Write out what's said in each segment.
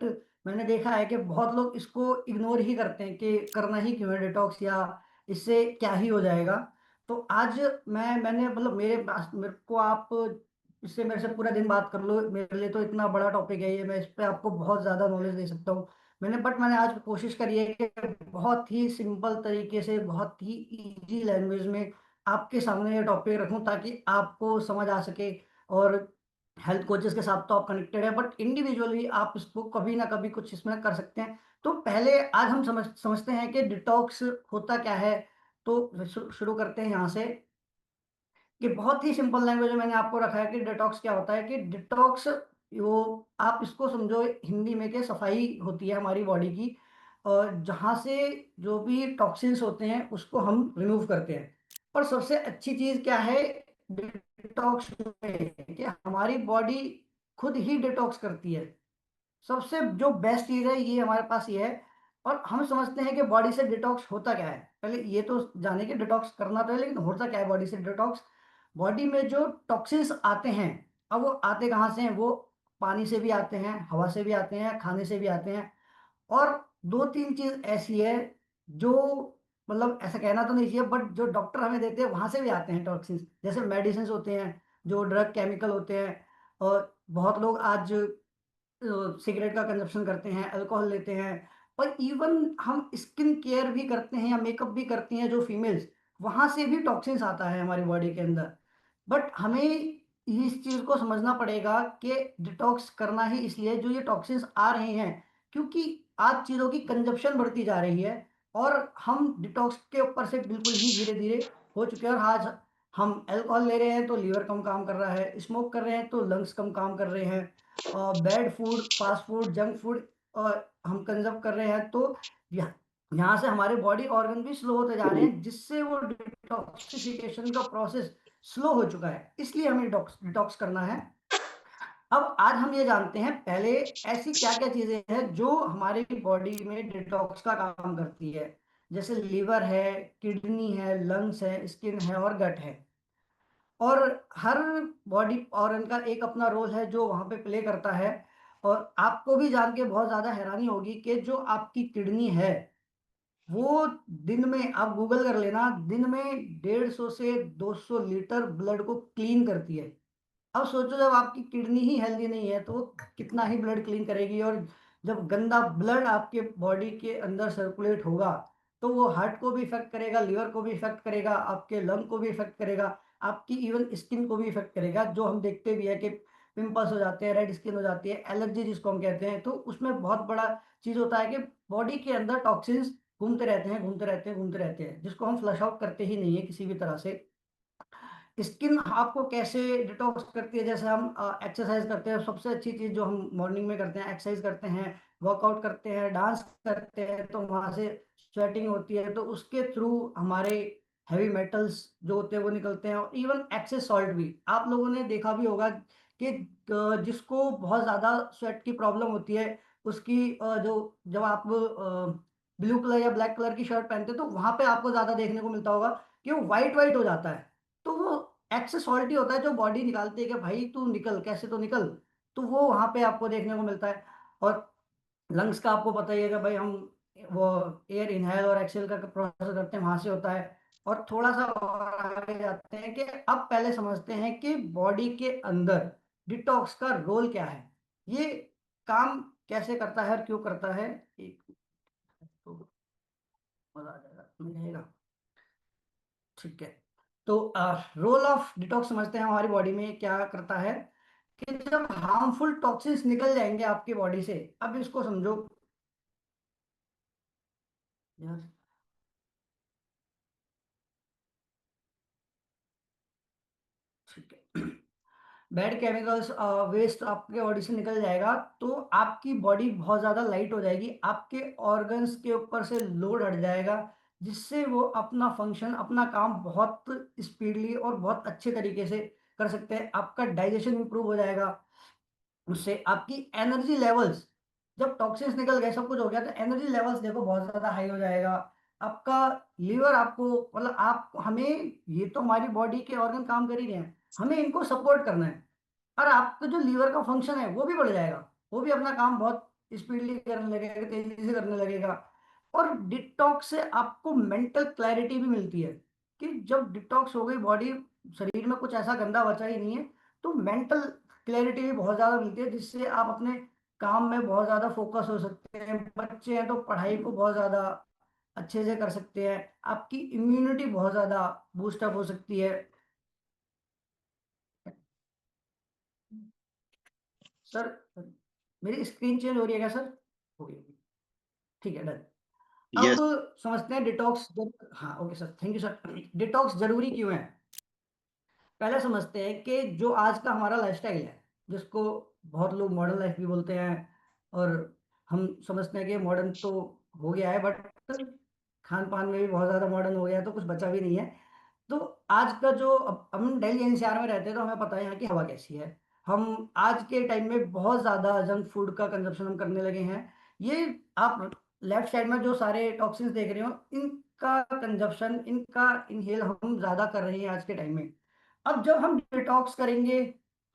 But मैंने देखा है कि बहुत लोग इसको इग्नोर ही करते हैं कि करना ही क्यों है डिटॉक्स, या इससे क्या ही हो जाएगा। तो आज मैंने मतलब मेरे को आप इससे मेरे से पूरा दिन बात कर लो, मेरे लिए तो इतना बड़ा टॉपिक है ये, मैं इस पे आपको बहुत ज़्यादा नॉलेज दे सकता हूँ। मैंने आज कोशिश करी है कि बहुत ही सिंपल तरीके से, बहुत ही इजी लैंग्वेज में आपके सामने ये टॉपिक रखूं, ताकि आपको समझ आ सके। और हेल्थ कोचेस के साथ तो आप कनेक्टेड है, बट इंडिविजुअली आप इसको कभी ना कभी कुछ इसमें कर सकते हैं। तो पहले आज हम समझते हैं कि डिटॉक्स होता क्या है। तो शुरू करते हैं यहाँ से कि बहुत ही सिंपल लैंग्वेज में मैंने आपको रखा है कि डिटॉक्स क्या होता है। कि डिटॉक्स, वो आप इसको समझो हिंदी में कि सफाई होती है हमारी बॉडी की, और जहाँ से जो भी टॉक्सिन्स होते हैं उसको हम रिमूव करते हैं। और सबसे अच्छी चीज क्या है डिटॉक्स में, कि हमारी बॉडी खुद ही डिटॉक्स करती है। सबसे जो बेस्ट चीज है ये हमारे पास ये है। और हम समझते हैं कि बॉडी से डिटॉक्स होता क्या है, पहले ये तो जाने कि डिटॉक्स करना तो है, लेकिन होता क्या है बॉडी से डिटॉक्स। बॉडी में जो टॉक्सिन्स आते हैं, अब वो आते कहाँ से हैं? वो पानी से भी आते हैं, हवा से भी आते हैं, खाने से भी आते हैं। और दो तीन चीज ऐसी है जो, मतलब ऐसा कहना तो नहीं चाहिए, बट जो डॉक्टर हमें देते हैं वहां से भी आते हैं टॉक्सिन्स। जैसे मेडिसिन होते हैं, जो ड्रग केमिकल होते हैं। और बहुत लोग आज सिगरेट का कंजप्शन करते हैं, अल्कोहल लेते हैं, और इवन हम स्किन केयर भी करते हैं या मेकअप भी करती हैं जो फीमेल्स, वहां से भी टॉक्सिन्स आता है हमारी बॉडी के अंदर। बट हमें इस चीज को समझना पड़ेगा कि डिटॉक्स करना ही इसलिए जो ये टॉक्सिन्स आ रहे हैं, क्योंकि आज चीजों की कंजप्शन बढ़ती जा रही है। और हम डिटॉक्स के ऊपर से बिल्कुल ही धीरे धीरे हो चुके हैं। और आज हम अल्कोहल ले रहे हैं तो लीवर कम काम कर रहा है, स्मोक कर रहे हैं तो लंग्स कम काम कर रहे हैं, bad food, fast food, junk food हम कंजप्ट कर रहे हैं। तो यहाँ से हमारे बॉडी ऑर्गन भी स्लो होते जा रहे हैं, जिससे वो डिटॉक्सिफिकेशन का प्रोसेस स्लो हो चुका है। इसलिए हमें डिटॉक्स डिटॉक्स करना है। अब आज हम ये जानते हैं पहले ऐसी क्या क्या चीजें हैं जो हमारी बॉडी में डिटॉक्स का काम करती है। जैसे लीवर है, किडनी है, लंग्स है, स्किन है और गट है। और हर बॉडी ऑर्गन का एक अपना रोल है जो वहां पे प्ले करता है। और आपको भी जान के बहुत ज्यादा हैरानी होगी कि जो आपकी किडनी है, वो दिन में, आप गूगल कर लेना, दिन में 150 से 200 लीटर ब्लड को क्लीन करती है। अब सोचो जब आपकी किडनी ही हेल्दी नहीं है तो वो कितना ही ब्लड क्लीन करेगी। और जब गंदा ब्लड आपके बॉडी के अंदर सर्कुलेट होगा तो वो हार्ट को भी इफेक्ट करेगा, लिवर को भी इफेक्ट करेगा, आपके लंग को भी इफेक्ट करेगा, आपकी इवन स्किन को भी इफेक्ट करेगा। जो हम देखते भी है कि पिंपल्स हो जाते हैं, रेड स्किन हो जाती है, एलर्जी जिसको हम कहते हैं। तो उसमें बहुत बड़ा चीज होता है कि बॉडी के अंदर टॉक्सिन्स घूमते रहते हैं, घूमते रहते हैं, घूमते रहते हैं, जिसको हम फ्लश आउट करते ही नहीं है किसी भी तरह से। स्किन आपको कैसे डिटॉक्स करती है? जैसे हम एक्सरसाइज करते हैं, सबसे अच्छी चीज जो हम मॉर्निंग में करते हैं, एक्सरसाइज करते हैं, वर्कआउट करते हैं, डांस करते हैं, तो वहां से स्वेटिंग होती है, तो उसके थ्रू हमारे हैवी मेटल्स जो होते हैं वो निकलते हैं। और इवन एक्सेस सॉल्ट भी आप लोगों ने देखा भी होगा कि जिसको बहुत ज्यादा स्वेट की प्रॉब्लम होती है, उसकी जो जब आप ब्लू कलर या ब्लैक कलर की शर्ट पहनते हैं तो वहां पे आपको ज्यादा देखने को मिलता होगा कि वो व्हाइट व्हाइट हो जाता है। तो वो एक्सेस सॉल्ट ही होता है जो बॉडी निकालती है कि भाई तू निकल, कैसे तो निकल। तो वो वहां पे आपको देखने को मिलता है। और लंग्स का आपको पता ही है कि भाई हम वो एयर इनहेल और एक्सेल का प्रोसेस करते हैं, वहां से होता है। और थोड़ा सा और आगे जाते हैं कि अब पहले समझते हैं कि बॉडी के अंदर डिटॉक्स का रोल क्या है, ये काम कैसे करता है और क्यों करता है। एक तो मजा आ जाएगा, मिलेगा। ठीक है। तो रोल ऑफ डिटॉक्स समझते हैं हमारी बॉडी में क्या करता है। कि जब हार्मफुल टॉक्सिन्स निकल जाएंगे आपकी बॉडी से, अब इसको समझो यार। ठीक है। बैड केमिकल्स, वेस्ट आपके बॉडी से निकल जाएगा तो आपकी बॉडी बहुत ज्यादा लाइट हो जाएगी, आपके ऑर्गन्स के ऊपर से लोड हट जाएगा, जिससे वो अपना फंक्शन, अपना काम बहुत स्पीडली और बहुत अच्छे तरीके से कर सकते हैं। आपका डाइजेशन इंप्रूव हो जाएगा, उससे आपकी एनर्जी लेवल्स, जब टॉक्सिन्स निकल गए, सब कुछ हो गया, तो एनर्जी लेवल्स देखो बहुत ज्यादा हाई हो जाएगा। आपका लीवर, आपको मतलब आप हमें, ये तो हमारी बॉडी के ऑर्गन काम कर ही रहे हैं, हमें इनको सपोर्ट करना है। और आपका जो लीवर का फंक्शन है वो भी बढ़ जाएगा, वो भी अपना काम बहुत स्पीडली करने लगेगा, तेजी से करने लगेगा। और डिटॉक्स से आपको मेंटल क्लैरिटी भी मिलती है कि जब डिटॉक्स हो गई बॉडी, शरीर में कुछ ऐसा गंदा बचा ही नहीं है, तो मेंटल क्लैरिटी भी बहुत ज्यादा मिलती है, जिससे आप अपने काम में बहुत ज्यादा फोकस हो सकते हैं। बच्चे हैं तो पढ़ाई को बहुत ज्यादा अच्छे से कर सकते हैं। आपकी इम्यूनिटी बहुत ज्यादा बूस्टअप हो सकती है। सर, मेरी स्क्रीन चेंज हो रही है क्या सर? हो गई होगी। ठीक है, डन। अब यस। समझते हैं डिटॉक्स। हाँ, okay sir, thank you sir. Detox जरूरी क्यों है? पहले समझते हैं कि जो आज का हमारा लाइफस्टाइल है, जिसको बहुत लोग मॉडर्न लाइफ भी बोलते हैं, और हम समझते हैं कि मॉडर्न तो हो गया है, बट खान पान में भी बहुत ज़्यादा मॉडर्न हो गया है, तो कुछ बचा भी नहीं है। तो आज का जो, अब हम दिल्ली एनसीआर में रहते हैं तो हमें पता है यहाँ की हवा कैसी है। हम आज के टाइम में बहुत ज़्यादा जंक फूड का कंजप्शन हम करने लगे हैं। ये आप लेफ्ट साइड में जो सारे टॉक्सिन्स देख रहे हो, इनका कंजप्शन, इनका इनहेल हम ज़्यादा कर रहे हैं आज के टाइम में। अब जब हम डिटॉक्स करेंगे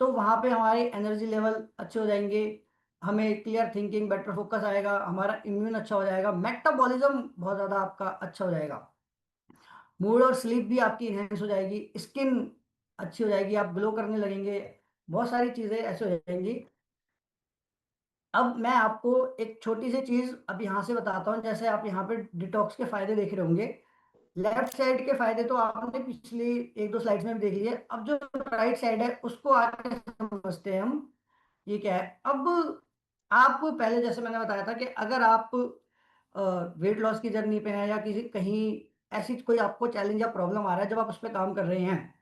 तो वहां पे हमारे एनर्जी लेवल अच्छे हो जाएंगे, हमें क्लियर थिंकिंग, बेटर फोकस आएगा, हमारा इम्यून अच्छा हो जाएगा, मेटाबॉलिज्म बहुत ज्यादा आपका अच्छा हो जाएगा, मूड और स्लीप भी आपकी इनहेंस हो जाएगी, स्किन अच्छी हो जाएगी, आप ग्लो करने लगेंगे, बहुत सारी चीजें ऐसे हो जाएंगी। अब मैं आपको एक छोटी सी चीज अब यहाँ से बताता हूँ। जैसे आप यहाँ पे डिटॉक्स के फायदे देख रहे होंगे, लेफ्ट साइड के फायदे तो आपने पिछली एक दो स्लाइड्स में भी देख लिए। अब जो राइट साइड है उसको आगे समझते हैं हम, ये क्या है। अब आप पहले जैसे मैंने बताया था कि अगर आप वेट लॉस की जर्नी पे हैं, या किसी कहीं ऐसी कोई आपको चैलेंज या प्रॉब्लम आ रहा है, जब आप उस पर काम कर रहे हैं,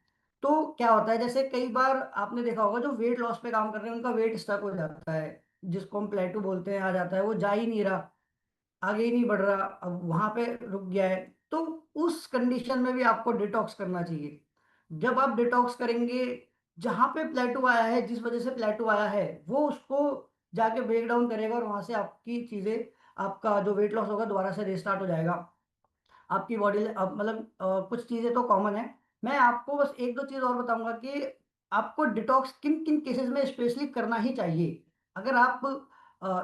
तो क्या होता है, जैसे कई बार आपने देखा होगा जो वेट लॉस पे काम कर रहे हैं उनका वेट स्टक हो जाता है, जिसको हम प्लेटू बोलते हैं, आ जाता है, वो जा ही नहीं रहा, आगे ही नहीं बढ़ रहा, अब वहां पे रुक गया है। तो उस कंडीशन में भी आपको डिटॉक्स करना चाहिए। जब आप डिटॉक्स करेंगे, जहां पे प्लेटो आया है, जिस वजह से प्लेटो आया है, वो उसको जाके ब्रेक डाउन करेगा, और वहां से आपकी चीजें, आपका जो वेट लॉस होगा दोबारा से रिस्टार्ट हो जाएगा। आपकी बॉडी, अब मतलब कुछ चीजें तो कॉमन है। मैं आपको बस एक दो चीज और बताऊंगा कि आपको डिटॉक्स किन किन केसेस में स्पेशली करना ही चाहिए। अगर आप अ,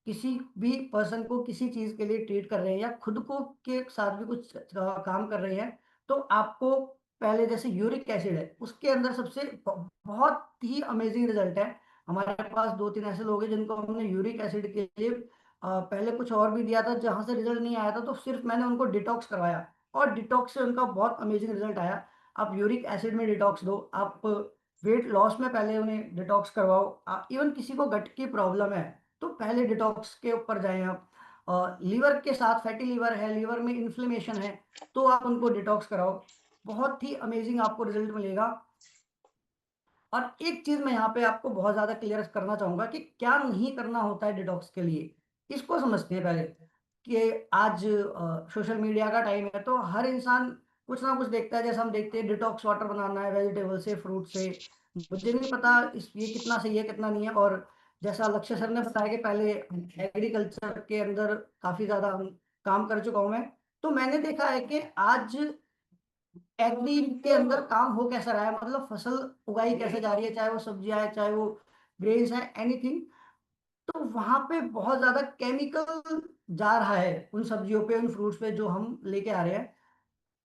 किसी भी पर्सन को किसी चीज के लिए ट्रीट कर रहे हैं, या खुद को के साथ भी कुछ काम कर रहे हैं, तो आपको पहले, जैसे यूरिक एसिड है, उसके अंदर सबसे बहुत ही अमेजिंग रिजल्ट है। हमारे पास दो तीन ऐसे लोग हैं जिनको हमने यूरिक एसिड के लिए पहले कुछ और भी दिया था, जहां से रिजल्ट नहीं आया था, तो सिर्फ मैंने उनको डिटॉक्स करवाया, और डिटॉक्स से उनका बहुत अमेजिंग रिजल्ट आया। आप यूरिक एसिड में डिटॉक्स दो, आप वेट लॉस में पहले उन्हें डिटॉक्स करवाओ, इवन किसी को गट की प्रॉब्लम है तो पहले डिटॉक्स के ऊपर जाएं आप। लीवर के साथ, फैटी लीवर है, लीवर में इन्फ्लेमेशन है, तो आप उनको डिटॉक्स कराओ, बहुत ही अमेजिंग आपको रिजल्ट मिलेगा। और एक चीज मैं यहाँ पे आपको बहुत ज्यादा क्लियर करना चाहूंगा कि क्या नहीं करना होता है डिटॉक्स के लिए। इसको समझते हैं पहले कि आज सोशल मीडिया का टाइम है, तो हर इंसान कुछ ना कुछ देखता है। जैसे हम देखते हैं डिटॉक्स वाटर बनाना है वेजिटेबल से, फ्रूट से, मुझे नहीं पता इस ये कितना सही है कितना नहीं है। और जैसा लक्ष्य सर ने बताया कि पहले एग्रीकल्चर के अंदर काफी ज्यादा हम काम कर चुका हूं मैं, तो मैंने देखा है कि आज एग्री के अंदर काम हो कैसा रहा है, मतलब फसल उगाई कैसे जा रही है, चाहे वो सब्जियां है, चाहे वो ग्रेन्स है, एनीथिंग। तो वहां पे बहुत ज्यादा केमिकल जा रहा है उन सब्जियों पे, उन फ्रूट्स पे जो हम लेके आ रहे हैं।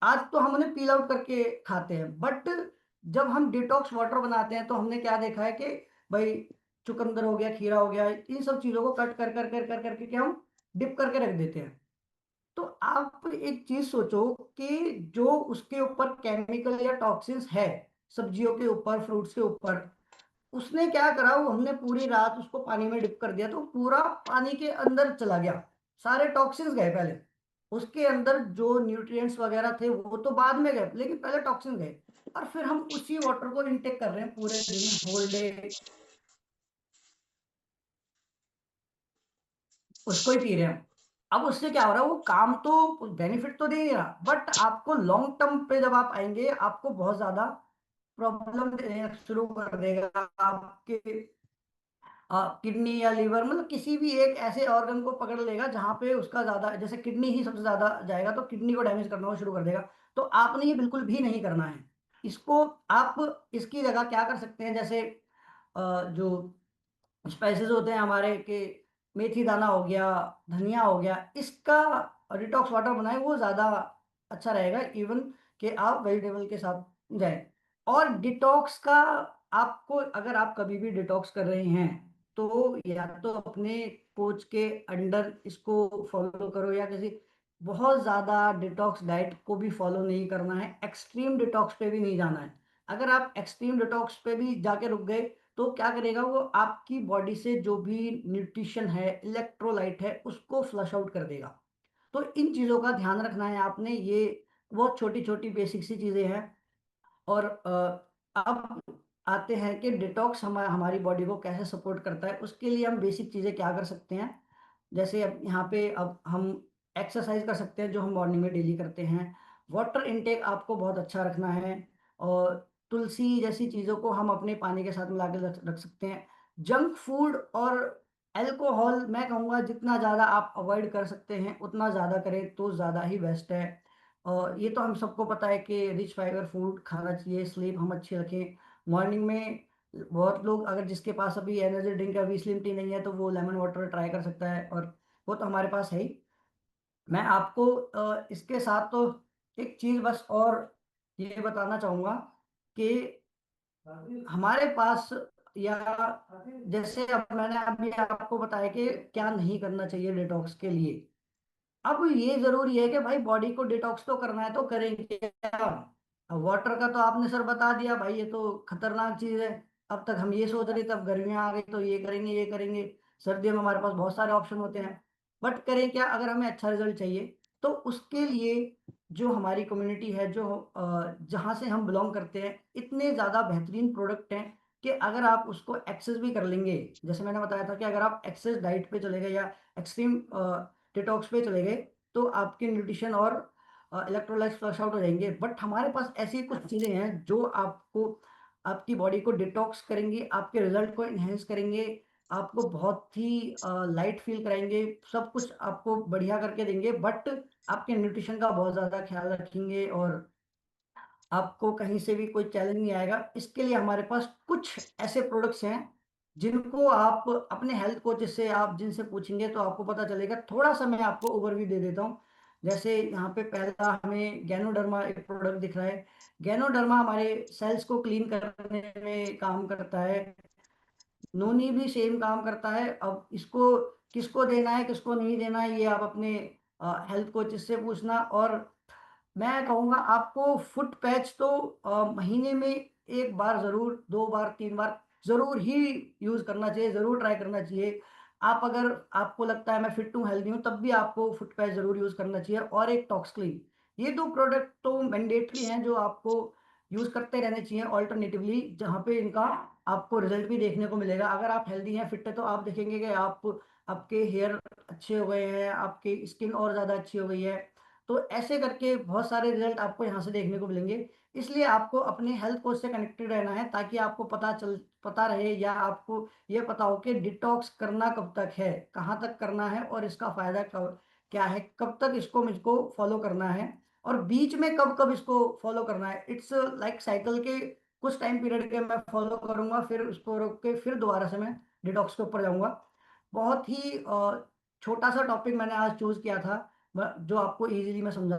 आज तो हम उन्हें पील आउट करके खाते हैं, बट जब हम डिटॉक्स वाटर बनाते हैं तो हमने क्या देखा है कि भाई चुकंदर हो गया, खीरा हो गया, इन सब चीजों को कट कर कर कर कर करके क्या हम डिप करके रख देते हैं। तो आप एक चीज सोचो कि जो उसके ऊपर केमिकल या टॉक्सिन्स है, सब्जियों के ऊपर, फ्रूट्स के ऊपर, उसने क्या करा, वो हमने पूरी रात उसको पानी में डिप कर दिया, तो पूरा पानी के अंदर चला गया, सारे टॉक्सिन्स गए पहले। उसके अंदर जो न्यूट्रिएंट्स वगैरह थे वो तो बाद में गए, लेकिन पहले टॉक्सिन गए। और फिर हम उसी वाटर को इनटेक कर रहे हैं पूरे दिन, होल डे, उसको ही पी रहे हैं। अब उससे क्या हो रहा है, वो काम तो बेनिफिट तो दे नहीं रहा, बट आपको लॉन्ग टर्म पे जब आप आएंगे, आपको बहुत ज्यादा प्रॉब्लम देना शुरू कर देगा। आपके किडनी या लीवर, मतलब किसी भी एक ऐसे ऑर्गन को पकड़ लेगा जहां पे उसका ज्यादा, जैसे किडनी ही सबसे ज्यादा जाएगा, तो किडनी को डैमेज करना वो शुरू कर देगा। तो आपने ये बिल्कुल भी नहीं करना है इसको। आप इसकी जगह क्या कर सकते हैं, जैसे जो स्पाइसेस होते हैं हमारे के, मेथी दाना हो गया, धनिया हो गया, इसका डिटॉक्स वाटर बनाए, वो ज्यादा अच्छा रहेगा इवन कि आप वेजिटेबल के साथ जाए। और डिटॉक्स का, आपको अगर आप कभी भी डिटॉक्स कर रहे हैं तो या तो अपने कोच के अंडर इसको फॉलो करो, या किसी बहुत ज्यादा डिटॉक्स डाइट को भी फॉलो नहीं करना है, एक्सट्रीम डिटॉक्स पे भी नहीं जाना है। अगर आप एक्सट्रीम डिटॉक्स पे भी जाके रुक गए तो क्या करेगा वो, आपकी बॉडी से जो भी न्यूट्रिशन है, इलेक्ट्रोलाइट है, उसको फ्लश आउट कर देगा। तो इन चीजों का ध्यान रखना है आपने। ये बहुत छोटी छोटी बेसिक सी चीजें हैं। और अब आते हैं कि डिटॉक्स हमारी बॉडी को कैसे सपोर्ट करता है। उसके लिए हम बेसिक चीजें क्या कर सकते हैं। जैसे अब यहाँ पे अब हम एक्सरसाइज कर सकते हैं जो हम मॉर्निंग में डेली करते हैं। वाटर इनटेक आपको बहुत अच्छा रखना है। और तुलसी जैसी चीजों को हम अपने पानी के साथ मिला के रख सकते हैं। जंक फूड और अल्कोहल मैं कहूँगा जितना ज़्यादा आप अवॉइड कर सकते हैं उतना ज़्यादा करें तो ज़्यादा ही बेस्ट है। और ये तो हम सबको पता है कि रिच फाइबर फूड खाना चाहिए, स्लीप हम अच्छी रखें मॉर्निंग में। बहुत लोग, अगर जिसके पास अभी एनर्जी ड्रिंक अभी स्लिम टी नहीं है तो वो लेमन वाटर ट्राई कर सकता है, और वो तो हमारे पास है ही। मैं आपको इसके साथ तो एक चीज़ बस और ये बताना चाहूँगा कि हमारे पास, या जैसे अब मैंने अभी आपको बताया कि क्या नहीं करना चाहिए डिटॉक्स के लिए। अब ये जरूरी है कि भाई बॉडी को डिटॉक्स तो करना है तो करेंगे क्या। अब वाटर का तो आपने सर बता दिया भाई, ये तो खतरनाक चीज है। अब तक हम ये सोच रहे थे, अब गर्मियां आ गई तो ये करेंगे ये करेंगे। सर्दियों में हमारे पास बहुत सारे ऑप्शन होते हैं। बट करें क्या, अगर हमें अच्छा रिजल्ट चाहिए तो उसके लिए जो हमारी कम्युनिटी है, जो जहाँ से हम बिलोंग करते हैं, इतने ज़्यादा बेहतरीन प्रोडक्ट हैं कि अगर आप उसको एक्सेस भी कर लेंगे। जैसे मैंने बताया था कि अगर आप एक्सेस डाइट पे चले गए या एक्सट्रीम डिटॉक्स पे चले गए तो आपके न्यूट्रिशन और इलेक्ट्रोलाइट्स फ्लश आउट हो जाएंगे। बट हमारे पास ऐसी कुछ चीज़ें हैं जो आपको, आपकी बॉडी को डिटॉक्स करेंगे, आपके रिजल्ट को इन्हेंस करेंगे, आपको बहुत ही लाइट फील कराएंगे, सब कुछ आपको बढ़िया करके देंगे। बट आपके न्यूट्रिशन का बहुत ज़्यादा ख्याल रखेंगे और आपको कहीं से भी कोई चैलेंज नहीं आएगा। इसके लिए हमारे पास कुछ ऐसे प्रोडक्ट्स हैं जिनको आप अपने हेल्थ कोच से आप जिनसे पूछेंगे तो आपको पता चलेगा। थोड़ा सा मैं आपको ओवरव्यू दे देता हूँ। जैसे यहाँ पे पहला हमें गैनोडर्मा एक प्रोडक्ट दिख रहा है। गैनोडर्मा हमारे सेल्स को क्लीन करने में काम करता है। नोनी भी सेम काम करता है। अब इसको किसको देना है किसको नहीं देना है ये आप अपने हेल्थ कोच से पूछना। और मैं कहूँगा आपको फुट पैच तो महीने में एक बार जरूर, दो बार, तीन बार जरूर ही यूज करना चाहिए, जरूर ट्राई करना चाहिए। आप अगर, आपको लगता है मैं फिट हूँ हेल्दी हूँ तब भी आपको फुट पैच जरूर यूज करना चाहिए। और एक टॉक्स क्लीन, ये दो प्रोडक्ट तो मैंडेटरी हैं जो आपको यूज करते रहने चाहिए ऑल्टरनेटिवली, जहाँ पे इनका आपको रिजल्ट भी देखने को मिलेगा। अगर आप हेल्दी हैं, फिट है, तो आप देखेंगे कि आप, आपके हेयर अच्छे हो गए हैं, आपकी स्किन और ज़्यादा अच्छी हो गई है। तो ऐसे करके बहुत सारे रिजल्ट आपको यहाँ से देखने को मिलेंगे। इसलिए आपको अपने हेल्थ कोच से कनेक्टेड रहना है ताकि आपको पता रहे, या आपको ये पता हो कि डिटॉक्स करना कब तक है, कहाँ तक करना है, और इसका फायदा कब क्या है, कब तक इसको मुझको फॉलो करना है, और बीच में कब कब इसको फॉलो करना है। इट्स लाइक साइकिल के कुछ टाइम पीरियड के मैं फॉलो करूंगा, फिर उसको रोक के फिर दोबारा से मैं डिटॉक्स के ऊपर जाऊंगा। बहुत ही छोटा सा टॉपिक मैंने आज चूज किया था जो आपको इजीली मैं समझा